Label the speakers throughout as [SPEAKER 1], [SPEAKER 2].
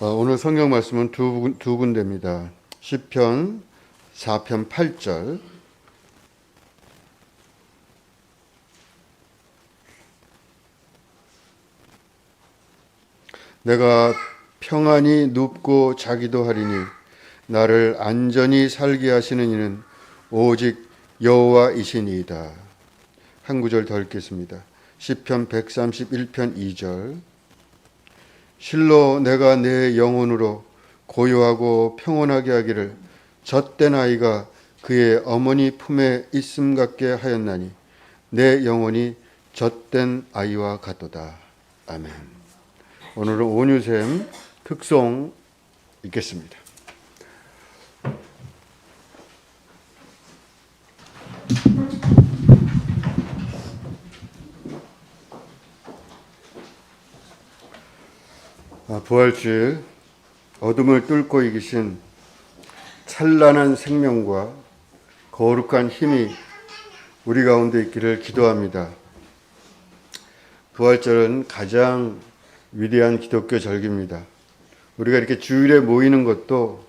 [SPEAKER 1] 오늘 성경 말씀은 두 군데입니다. 시편 4편 8절. 내가 평안히 눕고 자기도 하리니 나를 안전히 살게 하시는 이는 오직 여호와이시니이다. 한 구절 더 읽겠습니다. 시편 131편 2절. 실로 내가 내 영혼으로 고요하고 평온하게 하기를 젖된 아이가 그의 어머니 품에 있음 같게 하였나니 내 영혼이 젖된 아이와 같도다. 아멘. 오늘은 온유샘 특송 읽겠습니다. 부활주일 어둠을 뚫고 이기신 찬란한 생명과 거룩한 힘이 우리 가운데 있기를 기도합니다. 부활절은 가장 위대한 기독교 절기입니다. 우리가 이렇게 주일에 모이는 것도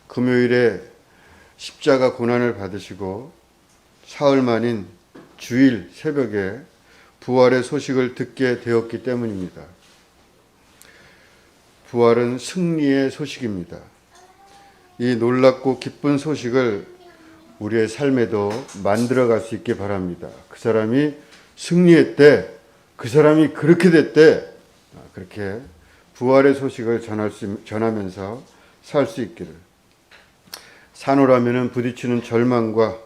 [SPEAKER 1] 금요일에 십자가 고난을 받으시고 사흘 만인 주일 새벽에 부활의 소식을 듣게 되었기 때문입니다. 부활은 승리의 소식입니다. 이 놀랍고 기쁜 소식을 우리의 삶에도 만들어갈 수 있게 바랍니다. 그 사람이 승리했대, 그 사람이 그렇게 됐대, 그렇게 부활의 소식을 전하면서 살 수 있기를. 산호라면은 부딪히는 절망과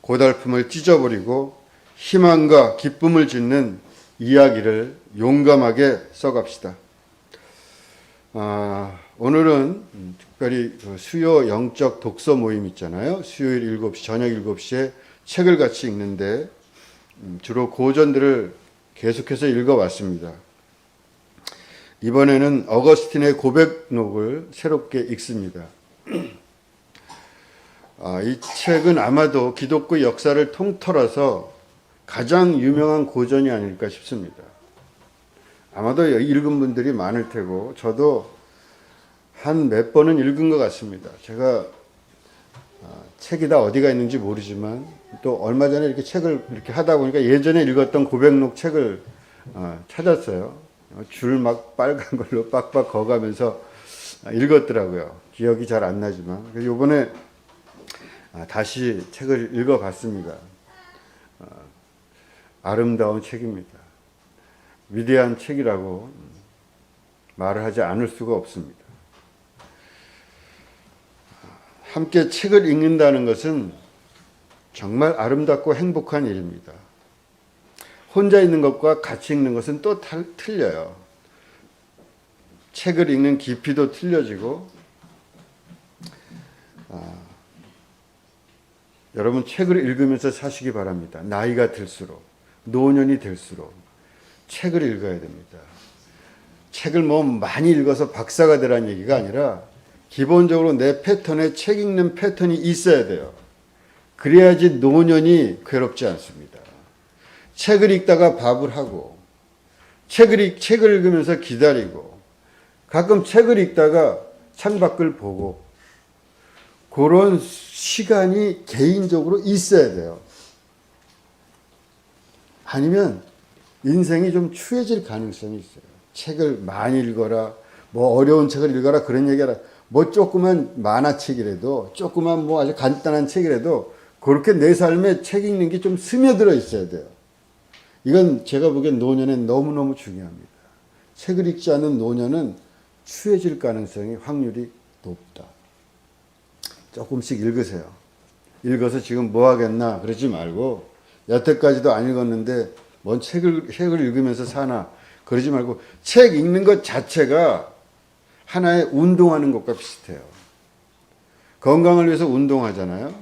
[SPEAKER 1] 고달픔을 찢어버리고 희망과 기쁨을 짓는 이야기를 용감하게 써갑시다. 오늘은 특별히 수요 영적 독서 모임 있잖아요. 수요일 7시, 저녁 7시에 책을 같이 읽는데 주로 고전들을 계속해서 읽어왔습니다. 이번에는 어거스틴의 고백록을 새롭게 읽습니다. 이 책은 아마도 기독교 역사를 통틀어서 가장 유명한 고전이 아닐까 싶습니다. 아마도 읽은 분들이 많을 테고 저도 한 몇 번은 읽은 것 같습니다. 제가 책이 다 어디가 있는지 모르지만 또 얼마 전에 이렇게 책을 이렇게 하다 보니까 예전에 읽었던 고백록 책을 찾았어요. 줄 막 빨간 걸로 빡빡 그어가면서 읽었더라고요. 기억이 잘 안 나지만. 그래서 이번에 다시 책을 읽어봤습니다. 아름다운 책입니다. 위대한 책이라고 말을 하지 않을 수가 없습니다. 함께 책을 읽는다는 것은 정말 아름답고 행복한 일입니다. 혼자 읽는 것과 같이 읽는 것은 또 틀려요. 책을 읽는 깊이도 틀려지고, 여러분 책을 읽으면서 사시기 바랍니다. 나이가 들수록, 노년이 될수록 책을 읽어야 됩니다. 책을 많이 읽어서 박사가 되라는 얘기가 아니라 기본적으로 내 패턴에 책 읽는 패턴이 있어야 돼요. 그래야지 노년이 괴롭지 않습니다. 책을 읽다가 밥을 하고 책을 읽으면서 기다리고 가끔 책을 읽다가 창밖을 보고 그런 시간이 개인적으로 있어야 돼요. 아니면 인생이 좀 추해질 가능성이 있어요. 책을 많이 읽어라, 어려운 책을 읽어라 그런 얘기하라. 조그만 만화책이라도, 조그만 아주 간단한 책이라도 그렇게 내 삶에 책 읽는 게 좀 스며들어 있어야 돼요. 이건 제가 보기엔 노년엔 너무너무 중요합니다. 책을 읽지 않는 노년은 추해질 가능성이 확률이 높다. 조금씩 읽으세요. 읽어서 지금 뭐 하겠나 그러지 말고 여태까지도 안 읽었는데 뭔 책을 읽으면서 사나 그러지 말고 책 읽는 것 자체가 하나의 운동하는 것과 비슷해요. 건강을 위해서 운동하잖아요.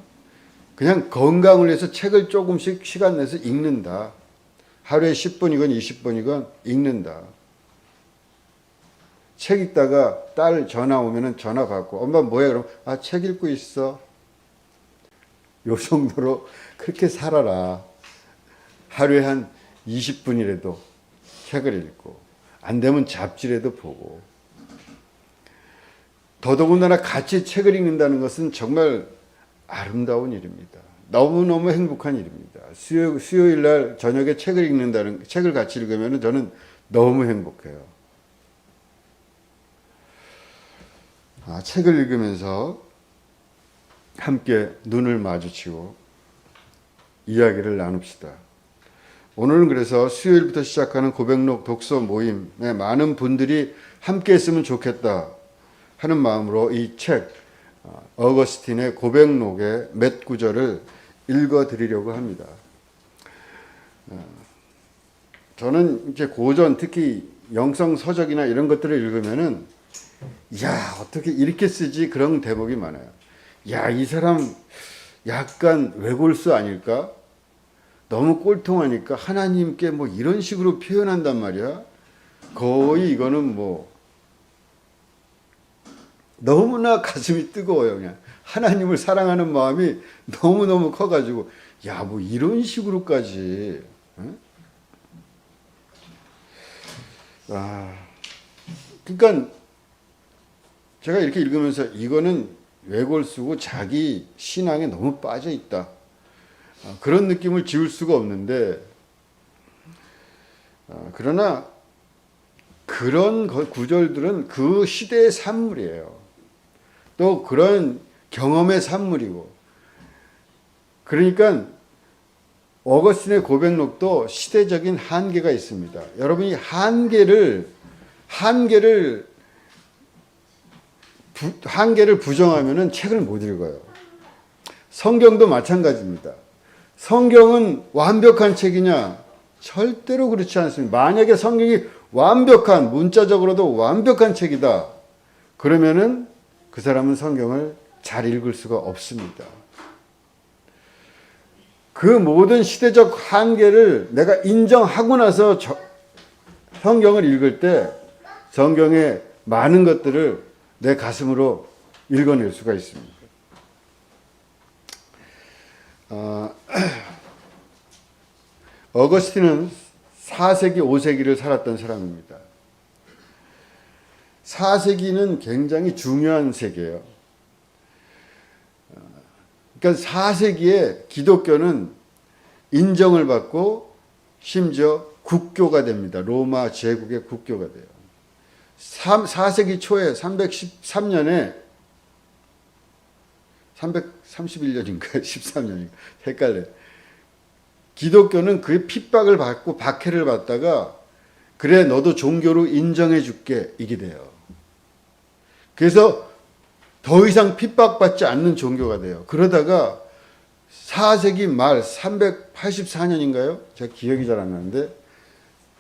[SPEAKER 1] 그냥 건강을 위해서 책을 조금씩 시간 내서 읽는다. 하루에 10분이건 20분이건 읽는다. 책 읽다가 딸 전화 오면은 전화 받고 엄마 뭐해? 그러면 책 읽고 있어. 요 정도로 그렇게 살아라. 하루에 한 20분이라도 책을 읽고 안 되면 잡지라도 보고 더더군다나 같이 책을 읽는다는 것은 정말 아름다운 일입니다. 너무너무 행복한 일입니다. 수요일 날 저녁에 책을 같이 읽으면 저는 너무 행복해요. 책을 읽으면서 함께 눈을 마주치고 이야기를 나눕시다. 오늘은 그래서 수요일부터 시작하는 고백록 독서 모임에 많은 분들이 함께 했으면 좋겠다 하는 마음으로 이 책 어거스틴의 고백록의 몇 구절을 읽어드리려고 합니다. 저는 이제 고전, 특히 영성 서적이나 이런 것들을 읽으면은 야, 어떻게 이렇게 쓰지? 그런 대목이 많아요. 야, 이 사람 약간 외골수 아닐까? 너무 꼴통하니까 하나님께 뭐 이런 식으로 표현한단 말이야. 거의 이거는 뭐 너무나 가슴이 뜨거워요. 그냥 하나님을 사랑하는 마음이 너무너무 커가지고 야, 뭐 이런 식으로까지. 응? 그러니까 제가 이렇게 읽으면서 이거는 외골수고 자기 신앙에 너무 빠져 있다. 그런 느낌을 지울 수가 없는데, 그러나 그런 구절들은 그 시대의 산물이에요. 또 그런 경험의 산물이고, 그러니까 어거스틴의 고백록도 시대적인 한계가 있습니다. 여러분이 한계를 부정하면은 책을 못 읽어요. 성경도 마찬가지입니다. 성경은 완벽한 책이냐? 절대로 그렇지 않습니다. 만약에 성경이 완벽한, 문자적으로도 완벽한 책이다. 그러면은 그 사람은 성경을 잘 읽을 수가 없습니다. 그 모든 시대적 한계를 내가 인정하고 나서 성경을 읽을 때 성경의 많은 것들을 내 가슴으로 읽어낼 수가 있습니다. 어거스틴은 4세기, 5세기를 살았던 사람입니다. 4세기는 굉장히 중요한 세계예요. 그러니까 4세기에 기독교는 인정을 받고 심지어 국교가 됩니다. 로마 제국의 국교가 돼요. 4세기 초에 313년에 331년인가 13년인가 헷갈려요. 기독교는 그 핍박을 받고 박해를 받다가 그래 너도 종교로 인정해 줄게 이게 돼요. 그래서 더 이상 핍박받지 않는 종교가 돼요. 그러다가 4세기 말 384년인가요? 제가 기억이 잘 안 나는데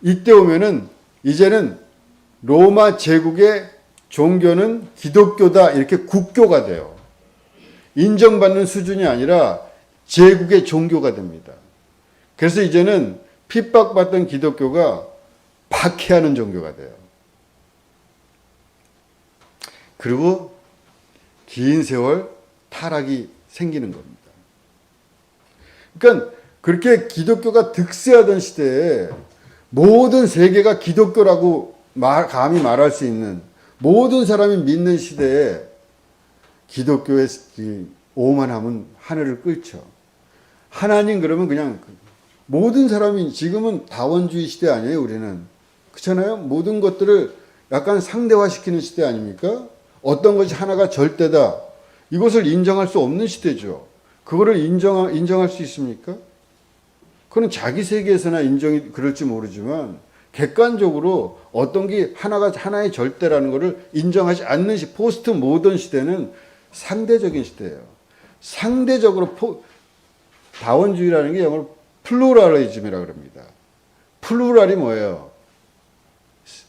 [SPEAKER 1] 이때 오면은 이제는 로마 제국의 종교는 기독교다 이렇게 국교가 돼요. 인정받는 수준이 아니라 제국의 종교가 됩니다. 그래서 이제는 핍박받던 기독교가 박해하는 종교가 돼요. 그리고 긴 세월 타락이 생기는 겁니다. 그러니까 그렇게 기독교가 득세하던 시대에 모든 세계가 기독교라고 감히 말할 수 있는 모든 사람이 믿는 시대에 기독교의 오만함은 하늘을 끓죠. 하나님 그러면 그냥 모든 사람이 지금은 다원주의 시대 아니에요, 우리는. 그렇잖아요? 모든 것들을 약간 상대화시키는 시대 아닙니까? 어떤 것이 하나가 절대다. 이것을 인정할 수 없는 시대죠. 그거를 인정할 수 있습니까? 그건 자기 세계에서나 인정이 그럴지 모르지만 객관적으로 어떤 게 하나의 절대라는 것을 인정하지 않는 포스트 모던 시대는 상대적인 시대예요. 상대적으로 다원주의라는 게 영어로 플루럴리즘이라고 그럽니다. 플루럴이 뭐예요?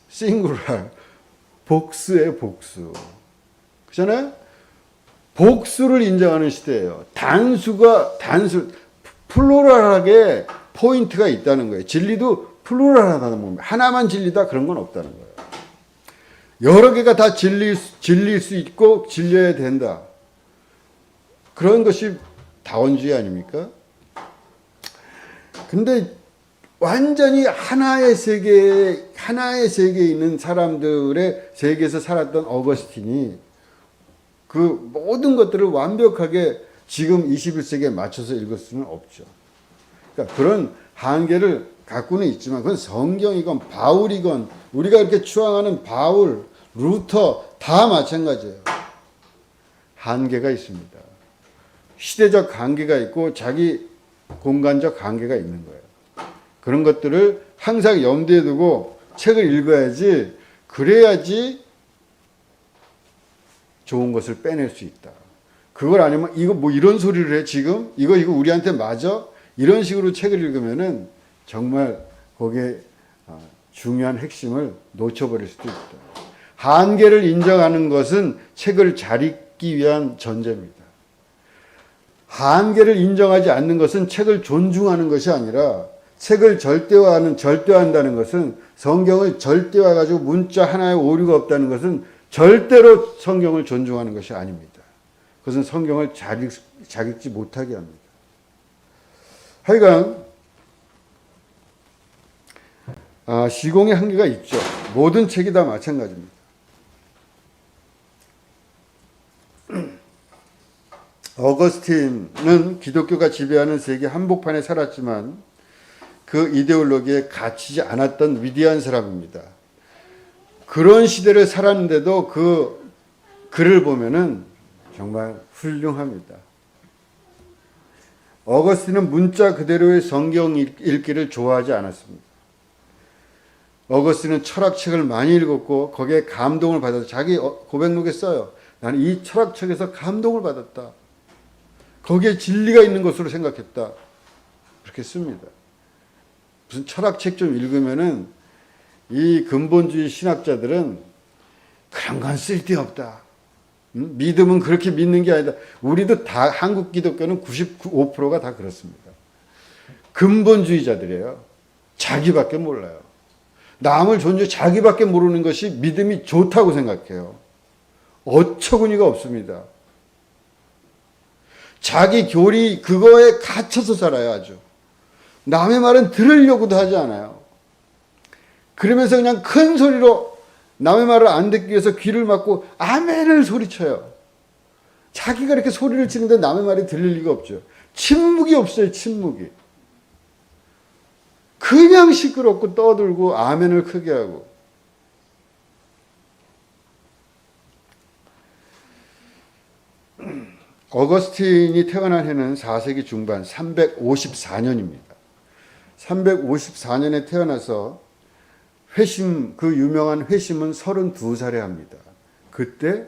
[SPEAKER 1] 싱구랄. 복수예요, 복수. 그렇잖아요? 복수를 인정하는 시대예요. 플루럴하게 포인트가 있다는 거예요. 진리도 플루럴하다는 겁니다. 하나만 진리다 그런 건 없다는 거예요. 여러 개가 다 진리일 수 있고 진려야 된다. 그런 것이 다원주의 아닙니까? 근데 완전히 하나의 세계에 있는 사람들의 세계에서 살았던 어거스틴이 그 모든 것들을 완벽하게 지금 21세기에 맞춰서 읽을 수는 없죠. 그러니까 그런 한계를 갖고는 있지만 그건 성경이건 바울이건 우리가 이렇게 추앙하는 바울, 루터 다 마찬가지예요. 한계가 있습니다. 시대적 한계가 있고 자기 공간적 한계가 있는 거예요. 그런 것들을 항상 염두에 두고 책을 읽어야지, 그래야지 좋은 것을 빼낼 수 있다. 그걸 아니면 이거 뭐 이런 소리를 해 지금? 이거 우리한테 맞아? 이런 식으로 책을 읽으면은 정말 거기에 중요한 핵심을 놓쳐버릴 수도 있다. 한계를 인정하는 것은 책을 잘 읽기 위한 전제입니다. 한계를 인정하지 않는 것은 책을 존중하는 것이 아니라 책을 절대화한다는 것은 성경을 절대화가지고 문자 하나에 오류가 없다는 것은 절대로 성경을 존중하는 것이 아닙니다. 그것은 성경을 잘 읽지 못하게 합니다. 하여간 시공의 한계가 있죠. 모든 책이 다 마찬가지입니다. 어거스틴은 기독교가 지배하는 세계 한복판에 살았지만 그 이데올로기에 갇히지 않았던 위대한 사람입니다. 그런 시대를 살았는데도 그 글을 보면은 정말 훌륭합니다. 어거스틴은 문자 그대로의 성경 읽기를 좋아하지 않았습니다. 어거스틴은 철학책을 많이 읽었고 거기에 감동을 받아서 자기 고백록에 써요. 나는 이 철학책에서 감동을 받았다. 거기에 진리가 있는 것으로 생각했다. 그렇게 씁니다. 무슨 철학책 좀 읽으면은 이 근본주의 신학자들은 그런 건 쓸데없다. 믿음은 그렇게 믿는 게 아니다. 우리도 다 한국 기독교는 95%가 다 그렇습니다. 근본주의자들이에요. 자기밖에 몰라요. 남을 존중해 자기밖에 모르는 것이 믿음이 좋다고 생각해요. 어처구니가 없습니다. 자기 교리 그거에 갇혀서 살아요. 아주. 남의 말은 들으려고도 하지 않아요. 그러면서 그냥 큰 소리로 남의 말을 안 듣기 위해서 귀를 막고 아멘을 소리쳐요. 자기가 이렇게 소리를 치는데 남의 말이 들릴 리가 없죠. 침묵이 없어요. 침묵이. 그냥 시끄럽고 떠들고 아멘을 크게 하고. 어거스틴이 태어난 해는 4세기 중반 354년입니다. 354년에 태어나서 회심, 그 유명한 회심은 32살에 합니다. 그때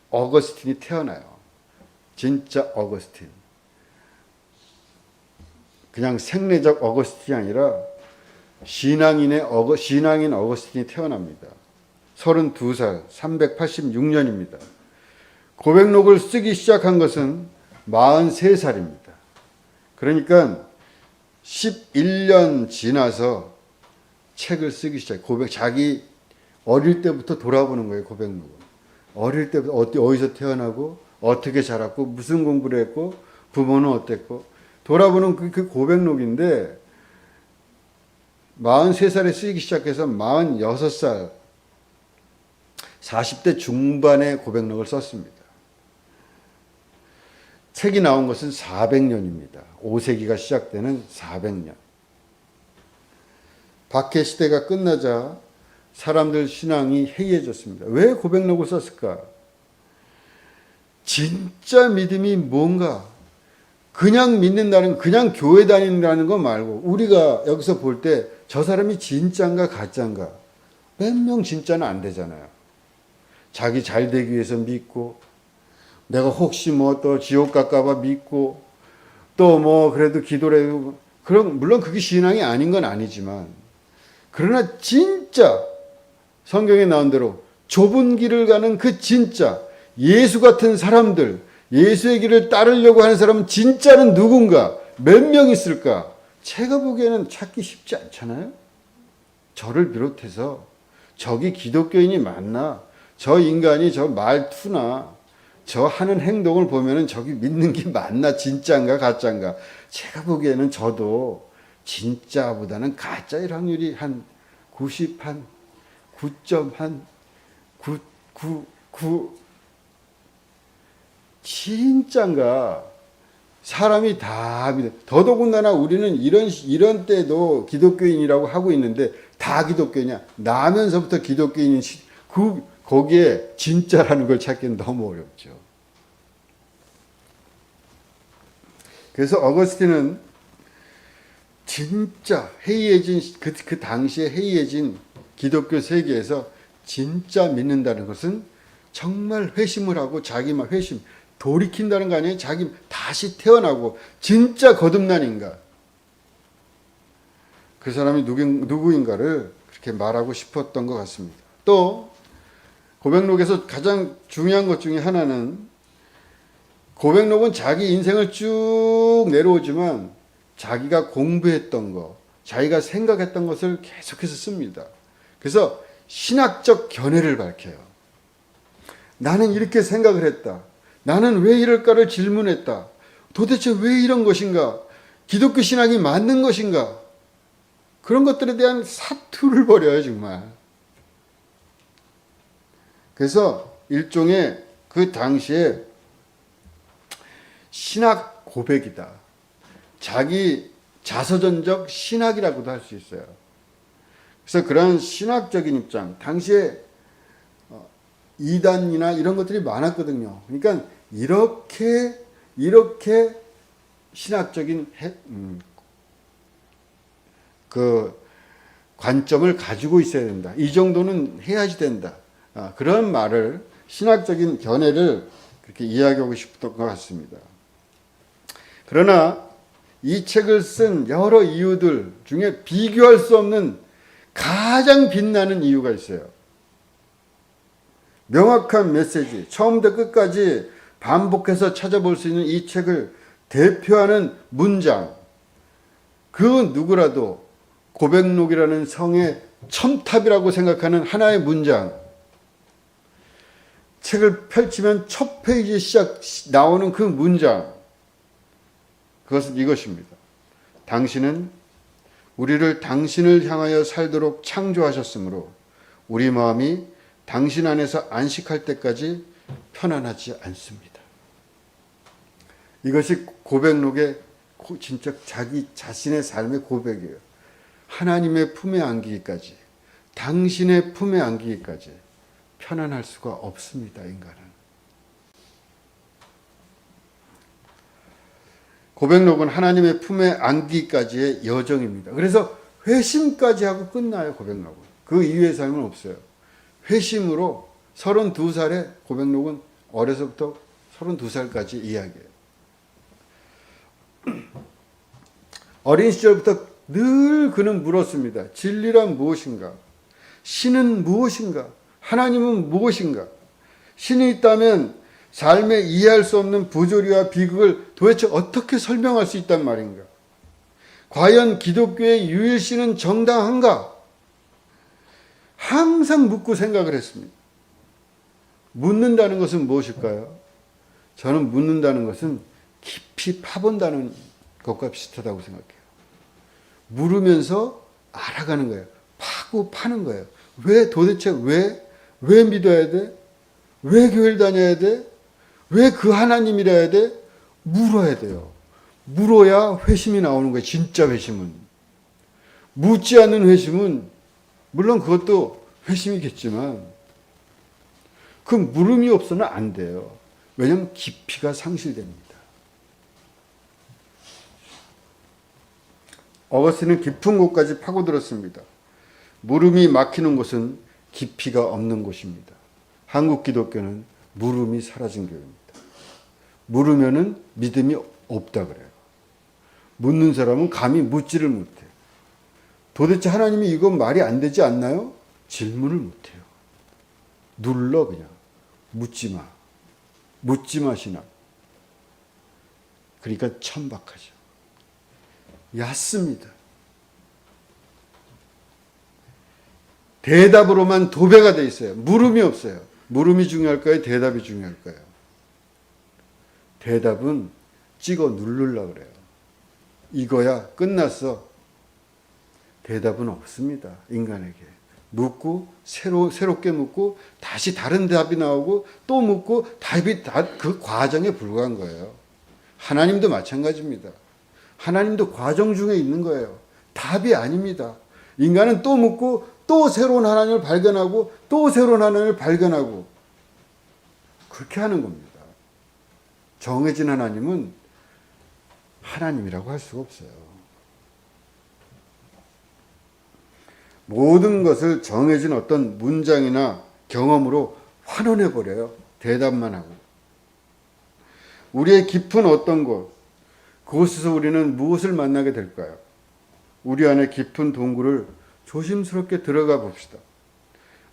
[SPEAKER 1] 어거스틴이 태어나요. 진짜 어거스틴. 그냥 생내적 어거스틴이 아니라 신앙인 어거스틴이 태어납니다. 32살, 386년입니다. 고백록을 쓰기 시작한 것은 43살입니다. 그러니까 11년 지나서 책을 쓰기 시작해요. 자기 어릴 때부터 돌아보는 거예요. 고백록을. 어릴 때부터 어디서 태어나고 어떻게 자랐고 무슨 공부를 했고 부모는 어땠고 돌아보는 그 고백록인데 43살에 쓰기 시작해서 46살 40대 중반에 고백록을 썼습니다. 책이 나온 것은 400년입니다. 5세기가 시작되는 400년. 박해 시대가 끝나자 사람들 신앙이 해이해졌습니다. 왜 고백록을 썼을까? 진짜 믿음이 뭔가? 그냥 믿는다는, 그냥 교회 다닌다는 거 말고 우리가 여기서 볼 때 저 사람이 진짜인가 가짜인가? 몇 명 진짜는 안 되잖아요. 자기 잘 되기 위해서 믿고 내가 혹시 뭐 또 지옥 갈까봐 믿고 또 뭐 그래도 기도를 해도 그럼 물론 그게 신앙이 아닌 건 아니지만 그러나 진짜 성경에 나온 대로 좁은 길을 가는 그 진짜 예수 같은 사람들, 예수의 길을 따르려고 하는 사람은 진짜는 누군가? 몇 명 있을까? 제가 보기에는 찾기 쉽지 않잖아요. 저를 비롯해서 저기 기독교인이 맞나? 저 인간이 저 말투나 저 하는 행동을 보면은 저기 믿는 게 맞나? 진짜인가 가짜인가? 제가 보기에는 저도 진짜보다는 가짜일 확률이 한 90, 한 9점, 한 9, 9, 9, 진짠가? 사람이 다 믿어. 더더군다나 우리는 이런 때도 기독교인이라고 하고 있는데 다 기독교냐? 나면서부터 기독교인인 거기에 진짜라는 걸 찾기는 너무 어렵죠. 그래서 어거스틴은 진짜 해이해진 그 당시에 해이해진 기독교 세계에서 진짜 믿는다는 것은 정말 회심을 하고 자기만 회심 돌이킨다는 거 아니에요? 자기 다시 태어나고 진짜 거듭난 인간. 그 사람이 누구인가를 그렇게 말하고 싶었던 것 같습니다. 또 고백록에서 가장 중요한 것 중에 하나는 고백록은 자기 인생을 쭉 내려오지만 자기가 공부했던 것, 자기가 생각했던 것을 계속해서 씁니다. 그래서 신학적 견해를 밝혀요. 나는 이렇게 생각을 했다. 나는 왜 이럴까를 질문했다. 도대체 왜 이런 것인가? 기독교 신학이 맞는 것인가? 그런 것들에 대한 사투를 벌여요, 정말. 그래서 일종의 그 당시에 신학 고백이다. 자기 자서전적 신학이라고도 할 수 있어요. 그래서 그런 신학적인 입장, 당시에 이단이나 이런 것들이 많았거든요. 그러니까 이렇게 신학적인 그 관점을 가지고 있어야 된다. 이 정도는 해야지 된다. 그런 말을 신학적인 견해를 그렇게 이야기하고 싶었던 것 같습니다. 그러나 이 책을 쓴 여러 이유들 중에 비교할 수 없는 가장 빛나는 이유가 있어요. 명확한 메시지, 처음부터 끝까지 반복해서 찾아볼 수 있는 이 책을 대표하는 문장, 그 누구라도 고백록이라는 성의 첨탑이라고 생각하는 하나의 문장, 책을 펼치면 첫 페이지 시작 나오는 그 문장, 그것은 이것입니다. 당신은 우리를 당신을 향하여 살도록 창조하셨으므로 우리 마음이 당신 안에서 안식할 때까지 편안하지 않습니다. 이것이 고백록의 진짜 자기 자신의 삶의 고백이에요. 하나님의 품에 안기기까지, 당신의 품에 안기기까지 편안할 수가 없습니다, 인간은. 고백록은 하나님의 품에 안기기까지의 여정입니다. 그래서 회심까지 하고 끝나요, 고백록은. 그 이후의 삶은 없어요. 회심으로 32살에 고백록은 어려서부터 32살까지 이야기해요. 어린 시절부터 늘 그는 물었습니다. 진리란 무엇인가? 신은 무엇인가? 하나님은 무엇인가? 신이 있다면 삶에 이해할 수 없는 부조리와 비극을 도대체 어떻게 설명할 수 있단 말인가? 과연 기독교의 유일신은 정당한가? 항상 묻고 생각을 했습니다. 묻는다는 것은 무엇일까요? 저는 묻는다는 것은 깊이 파본다는 것과 비슷하다고 생각해요. 물으면서 알아가는 거예요. 파고 파는 거예요. 도대체 왜 믿어야 돼? 왜 교회를 다녀야 돼? 왜 그 하나님이라 돼? 물어야 돼요. 물어야 회심이 나오는 거예요. 진짜 회심은. 묻지 않는 회심은 물론 그것도 회심이겠지만 그 물음이 없어는 안 돼요. 왜냐하면 깊이가 상실됩니다. 어거스틴은 깊은 곳까지 파고들었습니다. 물음이 막히는 곳은 깊이가 없는 곳입니다. 한국 기독교는 물음이 사라진 교회입니다. 물으면은 믿음이 없다 그래요. 묻는 사람은 감히 묻지를 못해요. 도대체 하나님이 이건 말이 안 되지 않나요? 질문을 못해요. 눌러 그냥. 묻지 마. 묻지 마 신앙. 그러니까 천박하죠. 얕습니다. 대답으로만 도배가 돼 있어요. 물음이 없어요. 물음이 중요할까요? 대답이 중요할까요? 대답은 찍어 누르려고 그래요. 이거야 끝났어. 대답은 없습니다. 인간에게. 묻고 새롭게 묻고 다시 다른 답이 나오고 또 묻고 답이 그 과정에 불과한 거예요. 하나님도 마찬가지입니다. 하나님도 과정 중에 있는 거예요. 답이 아닙니다. 인간은 또 묻고 또 새로운 하나님을 발견하고 또 새로운 하나님을 발견하고 그렇게 하는 겁니다. 정해진 하나님은 하나님이라고 할 수가 없어요. 모든 것을 정해진 어떤 문장이나 경험으로 환원해 버려요. 대답만 하고. 우리의 깊은 어떤 곳, 그곳에서 우리는 무엇을 만나게 될까요? 우리 안에 깊은 동굴을 조심스럽게 들어가 봅시다.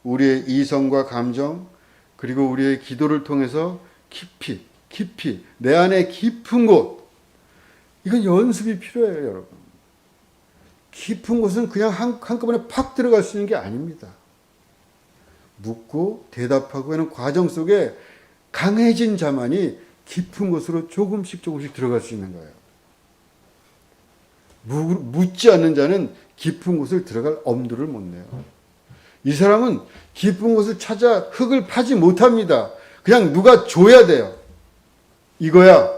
[SPEAKER 1] 우리의 이성과 감정, 그리고 우리의 기도를 통해서 깊이 내 안에 깊은 곳, 이건 연습이 필요해요, 여러분. 깊은 곳은 그냥 한꺼번에 팍 들어갈 수 있는 게 아닙니다. 묻고 대답하고 하는 과정 속에 강해진 자만이 깊은 곳으로 조금씩 들어갈 수 있는 거예요. 묻지 않는 자는 깊은 곳을 들어갈 엄두를 못 내요. 이 사람은 깊은 곳을 찾아 흙을 파지 못합니다. 그냥 누가 줘야 돼요. 이거야.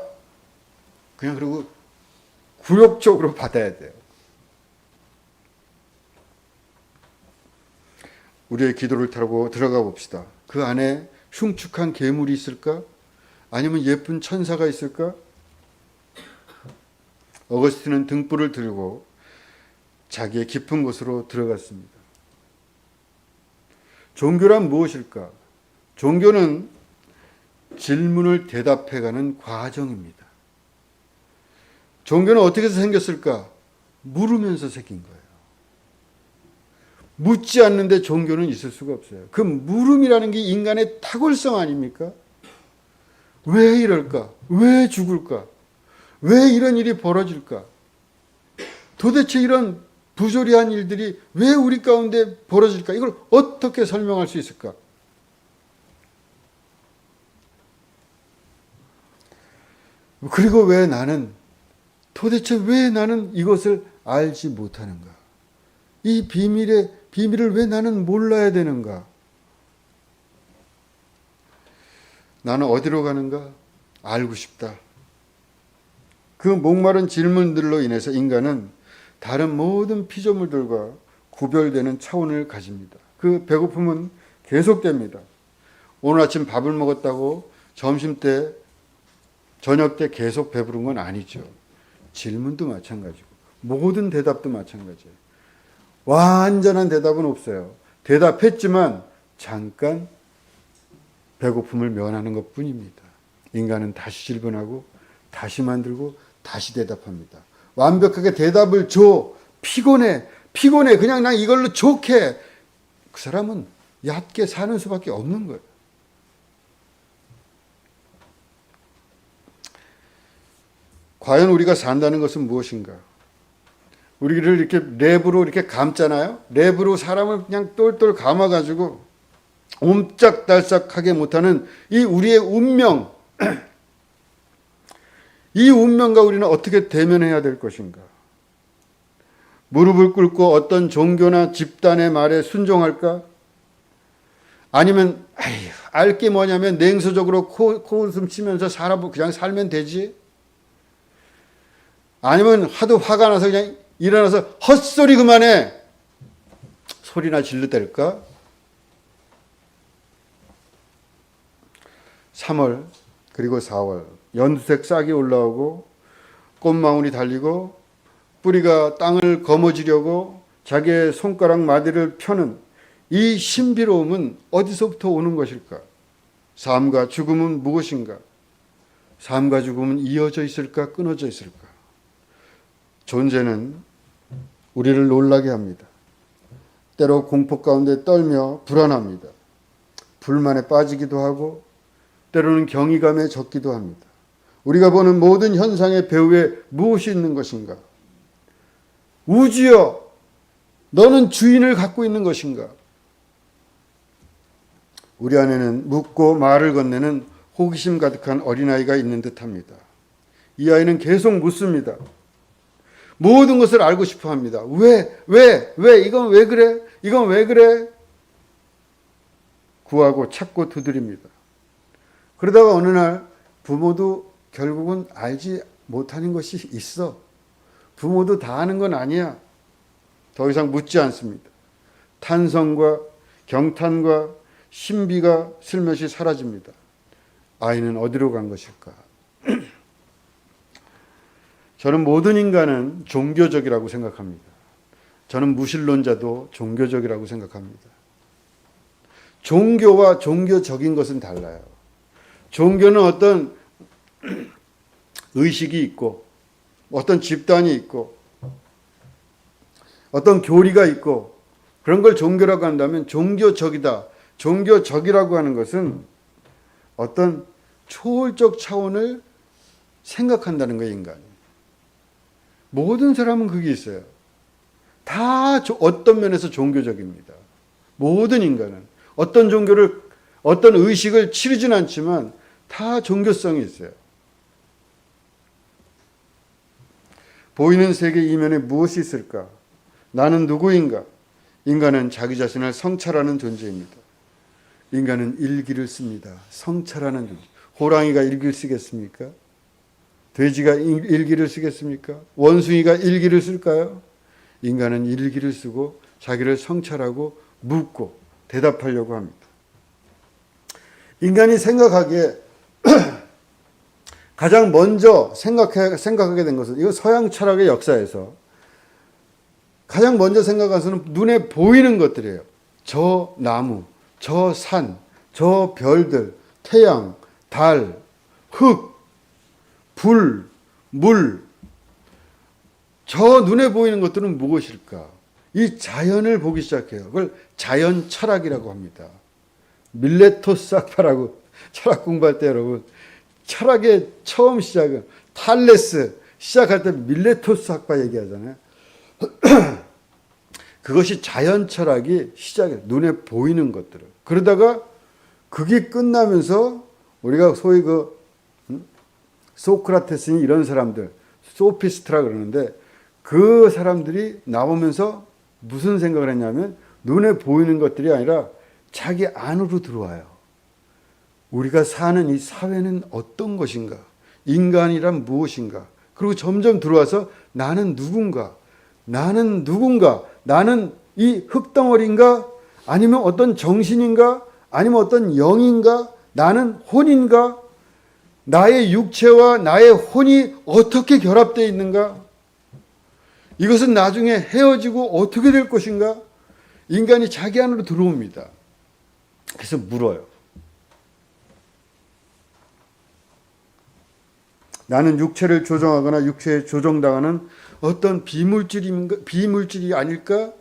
[SPEAKER 1] 그냥 그리고 굴욕적으로 받아야 돼요. 우리의 기도를 타고 들어가 봅시다. 그 안에 흉측한 괴물이 있을까? 아니면 예쁜 천사가 있을까? 어거스틴은 등불을 들고 자기의 깊은 곳으로 들어갔습니다. 종교란 무엇일까? 종교는 질문을 대답해가는 과정입니다. 종교는 어떻게 해서 생겼을까? 물으면서 생긴 거예요. 묻지 않는데 종교는 있을 수가 없어요. 그 물음이라는 게 인간의 탁월성 아닙니까? 왜 이럴까? 왜 죽을까? 왜 이런 일이 벌어질까? 도대체 이런 부조리한 일들이 왜 우리 가운데 벌어질까? 이걸 어떻게 설명할 수 있을까? 그리고 도대체 왜 나는 이것을 알지 못하는가? 이 비밀을 왜 나는 몰라야 되는가? 나는 어디로 가는가? 알고 싶다. 그 목마른 질문들로 인해서 인간은 다른 모든 피조물들과 구별되는 차원을 가집니다. 그 배고픔은 계속됩니다. 오늘 아침 밥을 먹었다고 점심 때, 저녁 때 계속 배부른 건 아니죠. 질문도 마찬가지고 모든 대답도 마찬가지예요. 완전한 대답은 없어요. 대답했지만 잠깐 배고픔을 면하는 것뿐입니다. 인간은 다시 질문하고 다시 만들고 다시 대답합니다. 완벽하게 대답을 줘. 피곤해. 그냥 난 이걸로 좋게. 그 사람은 얕게 사는 수밖에 없는 거예요. 과연 우리가 산다는 것은 무엇인가? 우리를 이렇게 랩으로 이렇게 감잖아요. 랩으로 사람을 그냥 똘똘 감아가지고 옴짝달싹하게 못하는 이 우리의 운명. 이 운명과 우리는 어떻게 대면해야 될 것인가? 무릎을 꿇고 어떤 종교나 집단의 말에 순종할까? 아니면 알 게 뭐냐면 냉소적으로 코웃음 치면서 그냥 살면 되지? 아니면 하도 화가 나서 그냥 일어나서 헛소리 그만해. 소리나 질러댈까? 3월 그리고 4월 연두색 싹이 올라오고 꽃망울이 달리고 뿌리가 땅을 거머쥐려고 자기의 손가락 마디를 펴는 이 신비로움은 어디서부터 오는 것일까? 삶과 죽음은 무엇인가? 삶과 죽음은 이어져 있을까? 끊어져 있을까? 존재는 우리를 놀라게 합니다. 때로 공포 가운데 떨며 불안합니다. 불만에 빠지기도 하고 때로는 경이감에 젖기도 합니다. 우리가 보는 모든 현상의 배후에 무엇이 있는 것인가? 우주여, 너는 주인을 갖고 있는 것인가? 우리 안에는 묻고 말을 건네는 호기심 가득한 어린아이가 있는 듯합니다. 이 아이는 계속 묻습니다. 모든 것을 알고 싶어 합니다. 왜? 이건 왜 그래? 이건 왜 그래? 구하고 찾고 두드립니다. 그러다가 어느 날 부모도 결국은 알지 못하는 것이 있어. 부모도 다 아는 건 아니야. 더 이상 묻지 않습니다. 탄성과 경탄과 신비가 슬며시 사라집니다. 아이는 어디로 간 것일까? 저는 모든 인간은 종교적이라고 생각합니다. 저는 무신론자도 종교적이라고 생각합니다. 종교와 종교적인 것은 달라요. 종교는 어떤 의식이 있고 어떤 집단이 있고 어떤 교리가 있고 그런 걸 종교라고 한다면 종교적이다. 종교적이라고 하는 것은 어떤 초월적 차원을 생각한다는 거예요, 인간이. 모든 사람은 그게 있어요. 다 어떤 면에서 종교적입니다. 모든 인간은 어떤 종교를, 어떤 의식을 치르진 않지만 다 종교성이 있어요. 보이는 세계 이면에 무엇이 있을까? 나는 누구인가? 인간은 자기 자신을 성찰하는 존재입니다. 인간은 일기를 씁니다. 성찰하는 존재. 호랑이가 일기를 쓰겠습니까? 돼지가 일기를 쓰겠습니까? 원숭이가 일기를 쓸까요? 인간은 일기를 쓰고 자기를 성찰하고 묻고 대답하려고 합니다. 인간이 생각하기에 가장 먼저 생각하게 된 것은, 이거 서양 철학의 역사에서 가장 먼저 생각한 것은 눈에 보이는 것들이에요. 저 나무, 저 산, 저 별들, 태양, 달, 흙, 불, 물. 저 눈에 보이는 것들은 무엇일까? 이 자연을 보기 시작해요. 그걸 자연 철학이라고 합니다. 밀레토스 학파라고 철학 공부할 때 여러분, 철학의 처음 시작은 탈레스 시작할 때 밀레토스 학파 얘기하잖아요. 그것이 자연 철학이 시작이에요. 눈에 보이는 것들을. 그러다가 그게 끝나면서 우리가 소위 소크라테스니 이런 사람들, 소피스트라 그러는데 그 사람들이 나오면서 무슨 생각을 했냐면 눈에 보이는 것들이 아니라 자기 안으로 들어와요. 우리가 사는 이 사회는 어떤 것인가? 인간이란 무엇인가? 그리고 점점 들어와서 나는 누군가? 나는 누군가? 나는 이 흙덩어리인가? 아니면 어떤 정신인가? 아니면 어떤 영인가? 나는 혼인가? 나의 육체와 나의 혼이 어떻게 결합되어 있는가? 이것은 나중에 헤어지고 어떻게 될 것인가? 인간이 자기 안으로 들어옵니다. 그래서 물어요. 나는 육체를 조종하거나 육체에 조종당하는 어떤 비물질이 아닐까?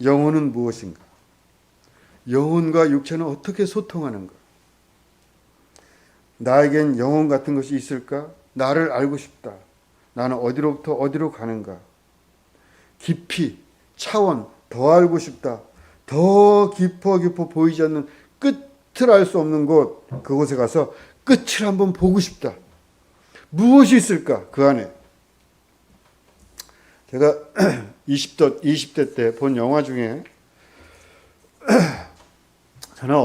[SPEAKER 1] 영혼은 무엇인가? 영혼과 육체는 어떻게 소통하는가? 나에겐 영혼 같은 것이 있을까? 나를 알고 싶다. 나는 어디로부터 어디로 가는가? 깊이, 차원, 더 알고 싶다. 더 깊어 보이지 않는 끝을 알 수 없는 곳, 그곳에 가서 끝을 한번 보고 싶다. 무엇이 있을까? 그 안에. 제가 20대 때 본 영화 중에 저는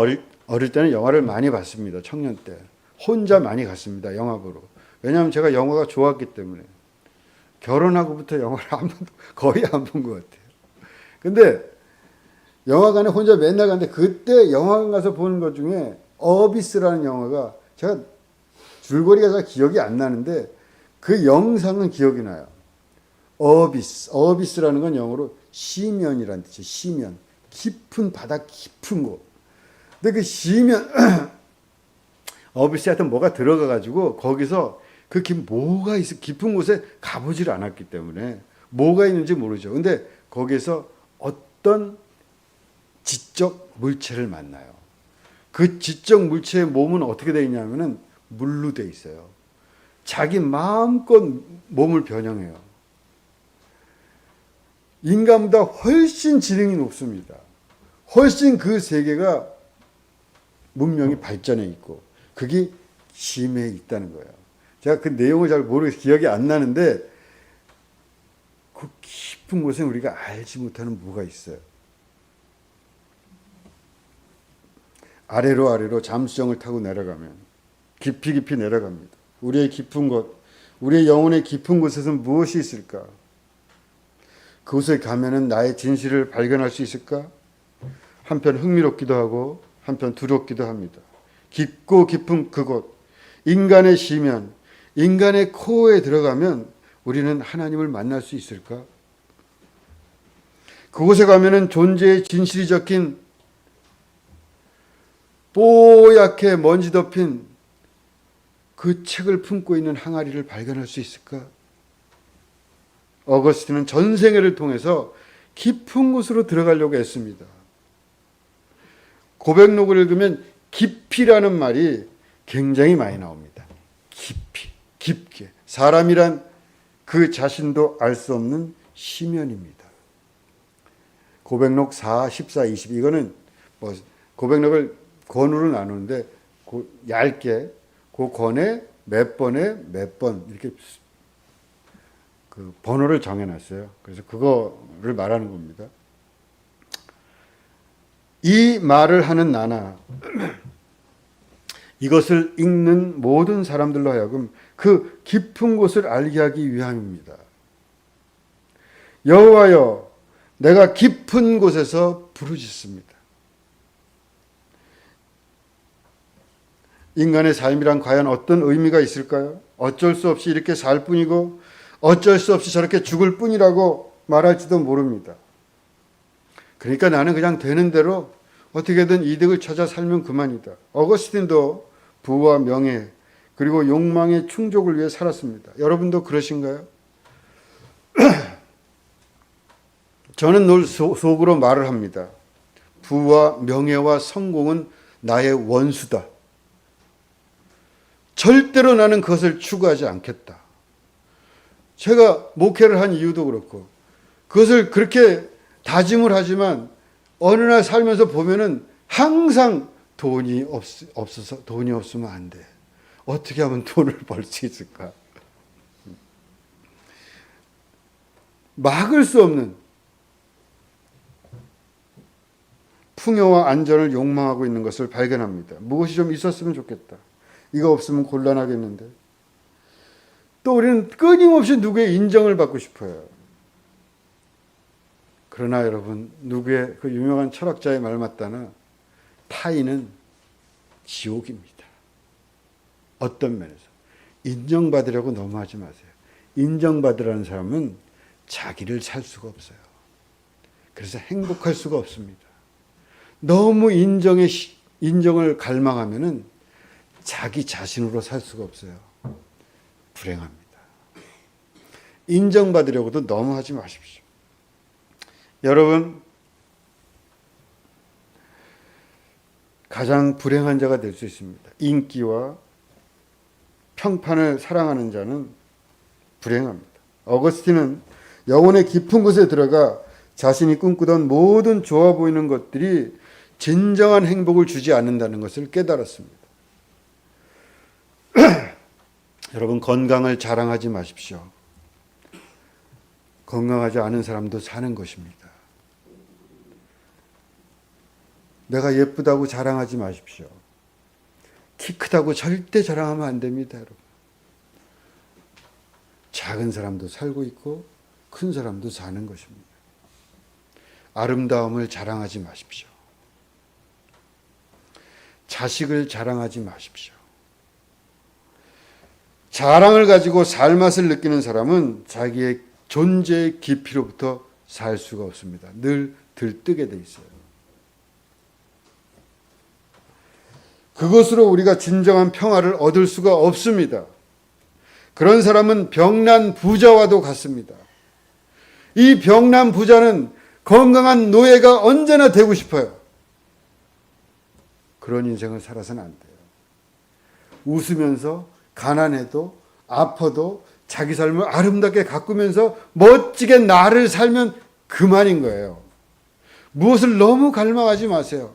[SPEAKER 1] 어릴 때는 영화를 많이 봤습니다. 청년 때. 혼자 많이 갔습니다. 영화 보러. 왜냐하면 제가 영화가 좋았기 때문에. 결혼하고부터 영화를 거의 안 본 것 같아요. 근데 영화관에 혼자 맨날 갔는데 그때 영화관 가서 보는 것 중에 어비스라는 영화가 제가 줄거리가 잘 기억이 안 나는데 그 영상은 기억이 나요. 어비스라는 건 영어로 시면이라는 뜻이에요. 시면. 깊은 바다 깊은 곳. 근데 그 시면 어비스에 하여튼 뭐가 들어가가지고 거기서 그 뭐가 있어 깊은 곳에 가보질 않았기 때문에 뭐가 있는지 모르죠. 근데 거기서 어떤 지적 물체를 만나요. 그 지적 물체의 몸은 어떻게 되어 있냐면은 물로 되어 있어요. 자기 마음껏 몸을 변형해요. 인간보다 훨씬 지능이 높습니다. 훨씬 그 세계가 문명이 발전해 있고 그게 심해 있다는 거예요. 제가 그 내용을 잘 모르겠어요. 기억이 안 나는데 그 깊은 곳에 우리가 알지 못하는 뭐가 있어요. 아래로 잠수정을 타고 내려가면 깊이 내려갑니다. 우리의 깊은 곳, 우리의 영혼의 깊은 곳에서는 무엇이 있을까? 그곳에 가면은 나의 진실을 발견할 수 있을까? 한편 흥미롭기도 하고 한편 두렵기도 합니다. 깊고 깊은 그곳, 인간의 시면, 인간의 코어에 들어가면 우리는 하나님을 만날 수 있을까? 그곳에 가면은 존재의 진실이 적힌 뽀얗게 먼지 덮인 그 책을 품고 있는 항아리를 발견할 수 있을까? 어거스틴은 전생애를 통해서 깊은 곳으로 들어가려고 했습니다. 고백록을 읽으면 깊이라는 말이 굉장히 많이 나옵니다. 깊이, 깊게. 사람이란 그 자신도 알 수 없는 심연입니다. 고백록 4, 14, 20 이거는 뭐 고백록을 권으로 나누는데 얇게 그 권에 몇 번에 몇 번 이렇게 그 번호를 정해놨어요. 그래서 그거를 말하는 겁니다. 이 말을 하는 나나 이것을 읽는 모든 사람들로 하여금 그 깊은 곳을 알게 하기 위함입니다. 여호와여, 내가 깊은 곳에서 부르짖습니다. 인간의 삶이란 과연 어떤 의미가 있을까요? 어쩔 수 없이 이렇게 살 뿐이고 어쩔 수 없이 저렇게 죽을 뿐이라고 말할지도 모릅니다. 그러니까 나는 그냥 되는 대로 어떻게든 이득을 찾아 살면 그만이다. 어거스틴도 부와 명예 그리고 욕망의 충족을 위해 살았습니다. 여러분도 그러신가요? 저는 늘 속으로 말을 합니다. 부와 명예와 성공은 나의 원수다. 절대로 나는 그것을 추구하지 않겠다. 제가 목회를 한 이유도 그렇고 그것을 그렇게 다짐을 하지만 어느 날 살면서 보면은 항상 돈이 없어서 돈이 없으면 안 돼. 어떻게 하면 돈을 벌 수 있을까? 막을 수 없는 풍요와 안전을 욕망하고 있는 것을 발견합니다. 무엇이 좀 있었으면 좋겠다. 이거 없으면 곤란하겠는데. 또 우리는 끊임없이 누구의 인정을 받고 싶어요. 그러나 여러분, 누구의 그 유명한 철학자의 말 맞다나 타인은 지옥입니다. 어떤 면에서. 인정받으려고 너무 하지 마세요. 인정받으라는 사람은 자기를 살 수가 없어요. 그래서 행복할 수가 없습니다. 너무 인정을 갈망하면은 자기 자신으로 살 수가 없어요. 불행합니다. 인정받으려고도 너무 하지 마십시오. 여러분, 가장 불행한 자가 될 수 있습니다. 인기와 평판을 사랑하는 자는 불행합니다. 어거스틴은 영혼의 깊은 곳에 들어가 자신이 꿈꾸던 모든 좋아 보이는 것들이 진정한 행복을 주지 않는다는 것을 깨달았습니다. 여러분, 건강을 자랑하지 마십시오. 건강하지 않은 사람도 사는 것입니다. 내가 예쁘다고 자랑하지 마십시오. 키 크다고 절대 자랑하면 안 됩니다, 여러분. 작은 사람도 살고 있고 큰 사람도 사는 것입니다. 아름다움을 자랑하지 마십시오. 자식을 자랑하지 마십시오. 자랑을 가지고 살맛을 느끼는 사람은 자기의 존재의 깊이로부터 살 수가 없습니다. 늘 들뜨게 돼 있어요. 그것으로 우리가 진정한 평화를 얻을 수가 없습니다. 그런 사람은 병난 부자와도 같습니다. 이 병난 부자는 건강한 노예가 언제나 되고 싶어요. 그런 인생을 살아서는 안 돼요. 웃으면서 가난해도 아파도 자기 삶을 아름답게 가꾸면서 멋지게 나를 살면 그만인 거예요. 무엇을 너무 갈망하지 마세요.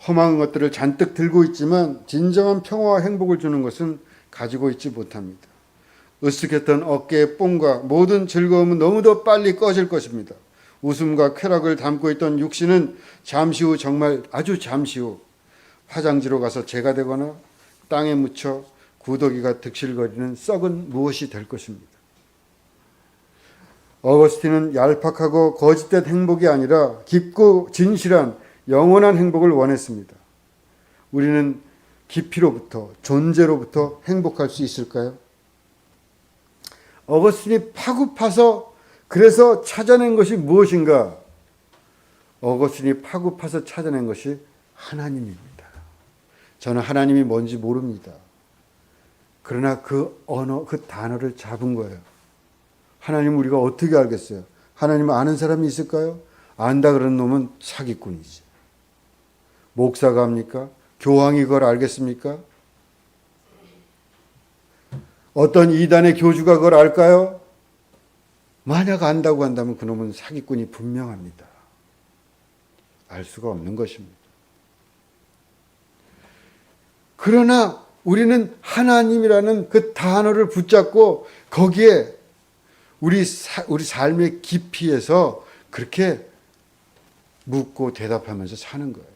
[SPEAKER 1] 험한 것들을 잔뜩 들고 있지만 진정한 평화와 행복을 주는 것은 가지고 있지 못합니다. 으쓱했던 어깨의 뽕과 모든 즐거움은 너무도 빨리 꺼질 것입니다. 웃음과 쾌락을 담고 있던 육신은 잠시 후, 정말 아주 잠시 후 화장지로 가서 재가 되거나 땅에 묻혀 구더기가 득실거리는 썩은 무엇이 될 것입니다. 어거스틴은 얄팍하고 거짓된 행복이 아니라 깊고 진실한 영원한 행복을 원했습니다. 우리는 깊이로부터, 존재로부터 행복할 수 있을까요? 어거스틴이 파고 파서 그래서 찾아낸 것이 무엇인가? 어거스틴이 파고 파서 찾아낸 것이 하나님입니다. 저는 하나님이 뭔지 모릅니다. 그러나 그 언어, 그 단어를 잡은 거예요. 하나님 우리가 어떻게 알겠어요? 하나님 아는 사람이 있을까요? 안다 그러는 놈은 사기꾼이지. 목사가 합니까? 교황이 그걸 알겠습니까? 어떤 이단의 교주가 그걸 알까요? 만약 안다고 한다면 그놈은 사기꾼이 분명합니다. 알 수가 없는 것입니다. 그러나 우리는 하나님이라는 그 단어를 붙잡고 거기에 우리 삶의 깊이에서 그렇게 묻고 대답하면서 사는 거예요.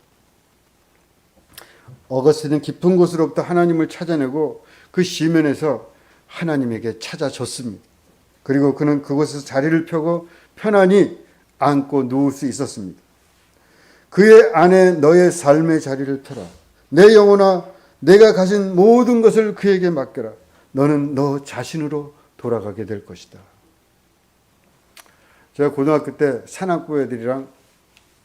[SPEAKER 1] 어거스틴은 깊은 곳으로부터 하나님을 찾아내고 그 시면에서 하나님에게 찾아줬습니다. 그리고 그는 그곳에서 자리를 펴고 편안히 앉고 누울 수 있었습니다. 그의 안에 너의 삶의 자리를 펴라. 내 영혼아, 내가 가진 모든 것을 그에게 맡겨라. 너는 너 자신으로 돌아가게 될 것이다. 제가 고등학교 때 산악부 애들이랑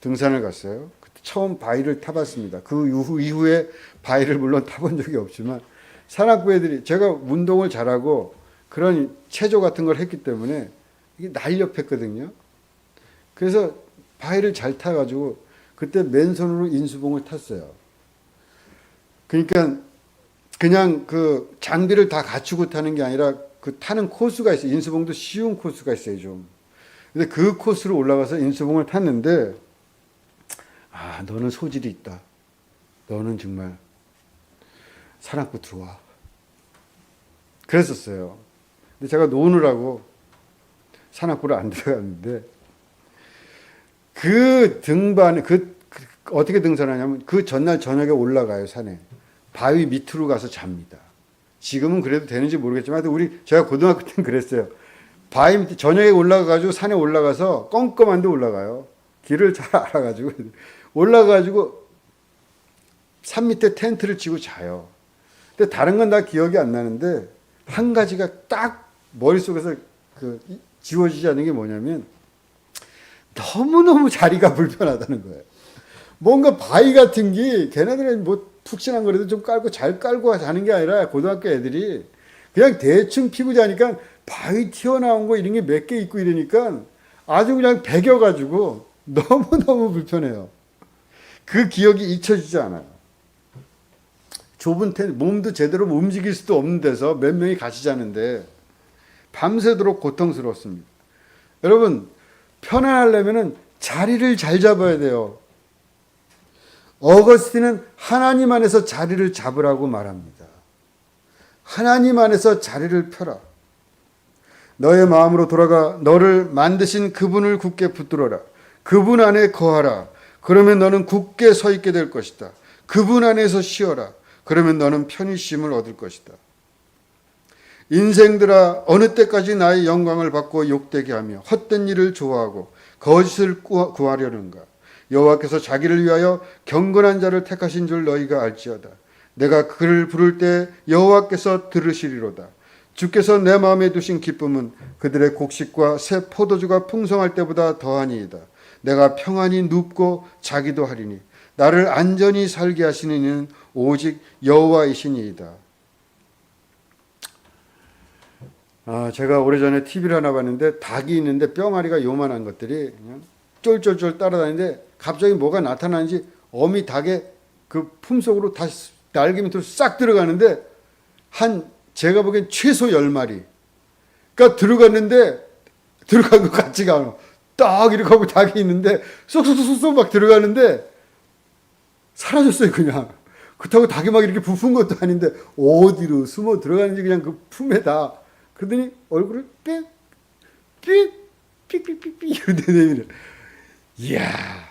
[SPEAKER 1] 등산을 갔어요. 그때 처음 바위를 타봤습니다. 그 이후에 바위를 물론 타본 적이 없지만 산악부 애들이, 제가 운동을 잘하고 그런 체조 같은 걸 했기 때문에 이게 날렵했거든요. 그래서 바위를 잘 타가지고 그때 맨손으로 인수봉을 탔어요. 그러니까 그냥 그 장비를 다 갖추고 타는 게 아니라 그 타는 코스가 있어요. 인수봉도 쉬운 코스가 있어요, 좀. 근데 그 코스로 올라가서 인수봉을 탔는데, 아, 너는 소질이 있다. 너는 정말 산악부 들어와. 그랬었어요. 근데 제가 노느라고 산악부를 안 들어갔는데, 그 등반에, 어떻게 등산하냐면 그 전날 저녁에 올라가요, 산에. 바위 밑으로 가서 잡니다. 지금은 그래도 되는지 모르겠지만, 제가 고등학교 때는 그랬어요. 바위 밑에 저녁에 올라가가지고 산에 올라가서 껌껌한데 올라가요. 길을 잘 알아가지고. 올라가가지고 산 밑에 텐트를 치고 자요. 근데 다른 건 다 기억이 안 나는데, 한 가지가 딱 머릿속에서 지워지지 않는 게 뭐냐면, 너무너무 자리가 불편하다는 거예요. 뭔가 바위 같은 게 걔네들은 뭐 푹신한 거라도 좀 깔고 잘 깔고 자는 게 아니라 고등학교 애들이 그냥 대충 피고 자니까 바위 튀어나온 거 이런 게 몇 개 있고 이러니까 아주 그냥 배겨가지고 너무너무 불편해요. 그 기억이 잊혀지지 않아요. 좁은 텐트, 몸도 제대로 움직일 수도 없는 데서 몇 명이 같이 자는데 밤새도록 고통스러웠습니다. 여러분, 편안하려면 자리를 잘 잡아야 돼요. 어거스틴은 하나님 안에서 자리를 잡으라고 말합니다. 하나님 안에서 자리를 펴라. 너의 마음으로 돌아가 너를 만드신 그분을 굳게 붙들어라. 그분 안에 거하라. 그러면 너는 굳게 서 있게 될 것이다. 그분 안에서 쉬어라. 그러면 너는 편히 쉼을 얻을 것이다. 인생들아, 어느 때까지 나의 영광을 받고 욕되게 하며 헛된 일을 좋아하고 거짓을 구하려는가? 여호와께서 자기를 위하여 경건한 자를 택하신 줄 너희가 알지어다. 내가 그를 부를 때 여호와께서 들으시리로다. 주께서 내 마음에 두신 기쁨은 그들의 곡식과 새 포도주가 풍성할 때보다 더하니이다. 내가 평안히 눕고 자기도 하리니 나를 안전히 살게 하시는 이는 오직 여호와이시니이다. 제가 오래전에 TV를 하나 봤는데 닭이 있는데 뼈마리가 요만한 것들이 그냥 쫄쫄쫄 따라다니는데 갑자기 뭐가 나타나는지 어미 닭의 그 품속으로 다시 날개 밑으로 싹 들어가는데 제가 보기엔 최소 10마리. 그러니까 들어간 것 같지가 않아. 딱 이렇게 하고 닭이 있는데 쏙쏙쏙쏙 막 들어가는데 사라졌어요, 그냥. 그렇다고 닭이 막 이렇게 부푼 것도 아닌데 어디로 숨어 들어가는지 그냥 그 품에다. 그러더니 얼굴을 삑삑삑삑 이러대 내밀어. 이야.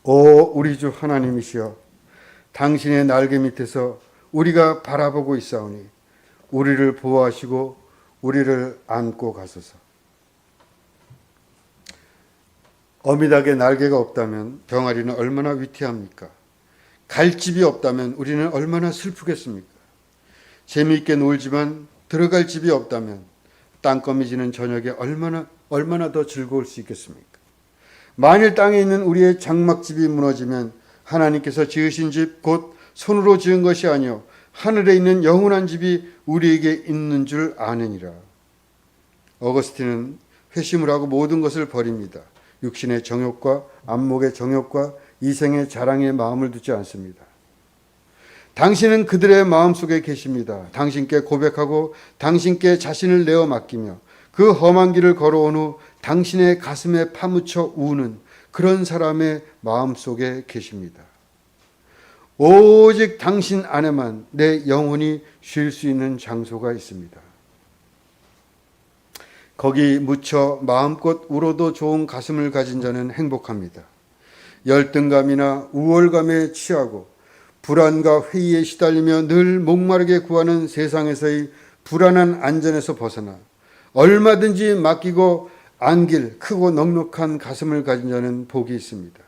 [SPEAKER 1] 우리 주 하나님이시여, 당신의 날개 밑에서 우리가 바라보고 있사오니 우리를 보호하시고 우리를 안고 가소서. 어미닭의 날개가 없다면 병아리는 얼마나 위태합니까? 갈 집이 없다면 우리는 얼마나 슬프겠습니까? 재미있게 놀지만 들어갈 집이 없다면 땅거미지는 저녁에 얼마나 더 즐거울 수 있겠습니까? 만일 땅에 있는 우리의 장막집이 무너지면 하나님께서 지으신 집 곧 손으로 지은 것이 아니요 하늘에 있는 영원한 집이 우리에게 있는 줄 아느니라. 어거스틴은 회심을 하고 모든 것을 버립니다. 육신의 정욕과 안목의 정욕과 이생의 자랑의 마음을 두지 않습니다. 당신은 그들의 마음속에 계십니다. 당신께 고백하고 당신께 자신을 내어 맡기며 그 험한 길을 걸어온 후 당신의 가슴에 파묻혀 우는 그런 사람의 마음속에 계십니다. 오직 당신 안에만 내 영혼이 쉴 수 있는 장소가 있습니다. 거기 묻혀 마음껏 울어도 좋은 가슴을 가진 자는 행복합니다. 열등감이나 우월감에 취하고 불안과 회의에 시달리며 늘 목마르게 구하는 세상에서의 불안한 안전에서 벗어나 얼마든지 맡기고 안길 크고 넉넉한 가슴을 가진 자는 복이 있습니다.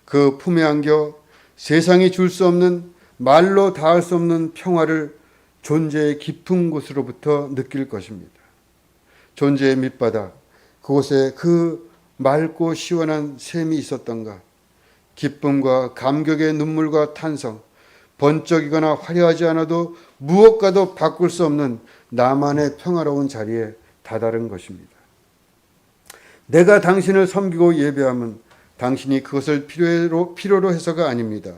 [SPEAKER 1] 그 품에 안겨 세상이 줄 수 없는 말로 닿을 수 없는 평화를 존재의 깊은 곳으로부터 느낄 것입니다. 존재의 밑바닥, 그곳에 그 맑고 시원한 샘이 있었던가, 기쁨과 감격의 눈물과 탄성, 번쩍이거나 화려하지 않아도 무엇과도 바꿀 수 없는 나만의 평화로운 자리에 다다른 것입니다. 내가 당신을 섬기고 예배함은 당신이 그것을 필요로 해서가 아닙니다.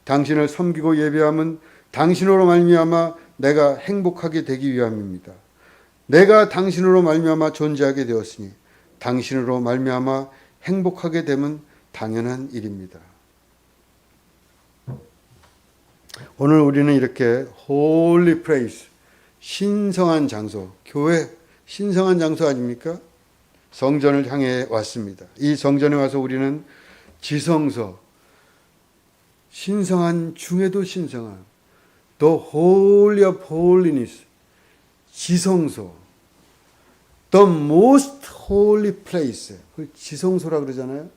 [SPEAKER 1] 당신을 섬기고 예배함은 당신으로 말미암아 내가 행복하게 되기 위함입니다. 내가 당신으로 말미암아 존재하게 되었으니 당신으로 말미암아 행복하게 됨은 당연한 일입니다. 오늘 우리는 이렇게 홀리 플레이스, 신성한 장소, 교회 신성한 장소 아닙니까? 성전을 향해 왔습니다. 이 성전에 와서 우리는 지성소, 신성한 중에도 신성한 The Holy of Holiness, 지성소, The Most Holy Place, 지성소라 그러잖아요.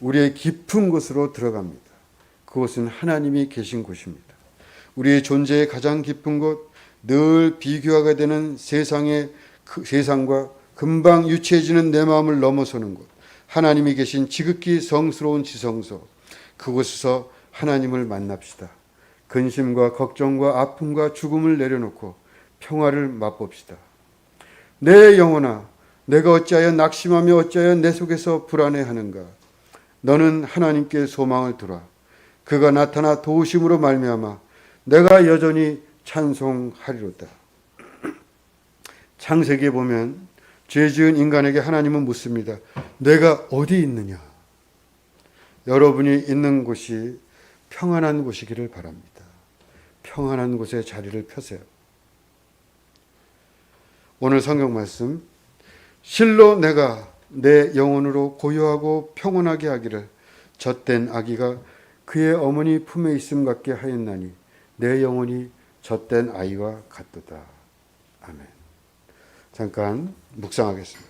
[SPEAKER 1] 우리의 깊은 곳으로 들어갑니다. 그곳은 하나님이 계신 곳입니다. 우리의 존재의 가장 깊은 곳, 늘 비교하게 되는 세상과 금방 유치해지는 내 마음을 넘어서는 곳, 하나님이 계신 지극히 성스러운 지성소, 그곳에서 하나님을 만납시다. 근심과 걱정과 아픔과 죽음을 내려놓고 평화를 맛봅시다. 내 영혼아, 내가 어찌하여 낙심하며 어찌하여 내 속에서 불안해하는가? 너는 하나님께 소망을 두라. 그가 나타나 도우심으로 말미암아 내가 여전히 찬송하리로다. 창세기에 보면 죄 지은 인간에게 하나님은 묻습니다. 내가 어디 있느냐? 여러분이 있는 곳이 평안한 곳이기를 바랍니다. 평안한 곳에 자리를 펴세요. 오늘 성경 말씀, 실로 내가 내 영혼으로 고요하고 평온하게 하기를 젖된 아기가 그의 어머니 품에 있음 같게 하였나니 내 영혼이 젖된 아이와 같도다. 아멘. 잠깐 묵상하겠습니다.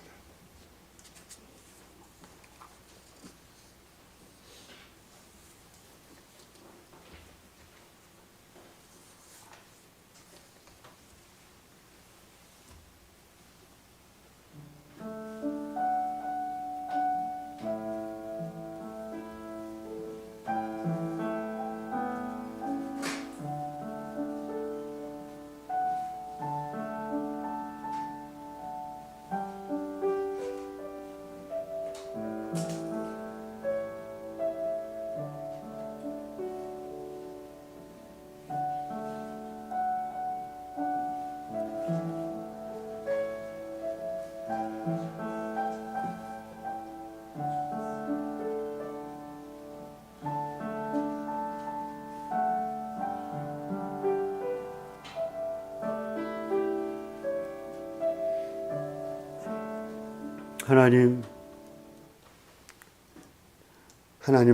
[SPEAKER 1] 하나님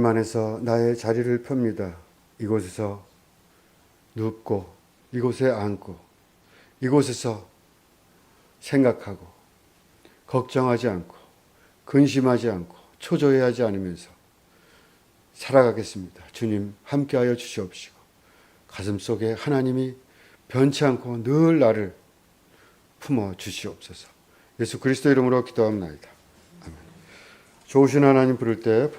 [SPEAKER 1] 안에서 나의 자리를 펴니다. 이곳에서 눕고, 이곳에 앉고, 이곳에서 생각하고, 걱정하지 않고, 근심하지 않고, 초조해하지 않으면서 살아가겠습니다. 주님 함께하여 주시옵시고, 가슴속에 하나님이 변치 않고 늘 나를 품어 주시옵소서. 예수 그리스도 이름으로 기도합나이다. 아멘. 좋으신 하나님 부를 때